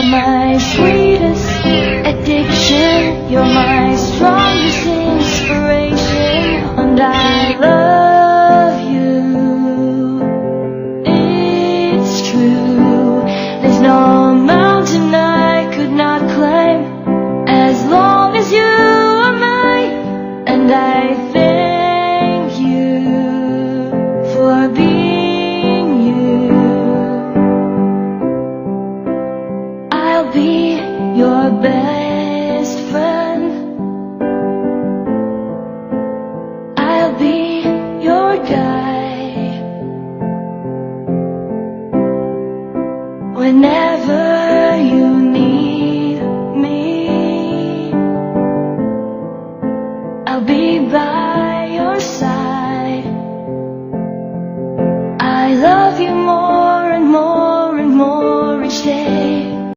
My sweetest addiction, you're my strongest inspiration, and I love you. It's true, there's no mountain I could not climb as long as you are mine, and I thank you for being you. I'll be your best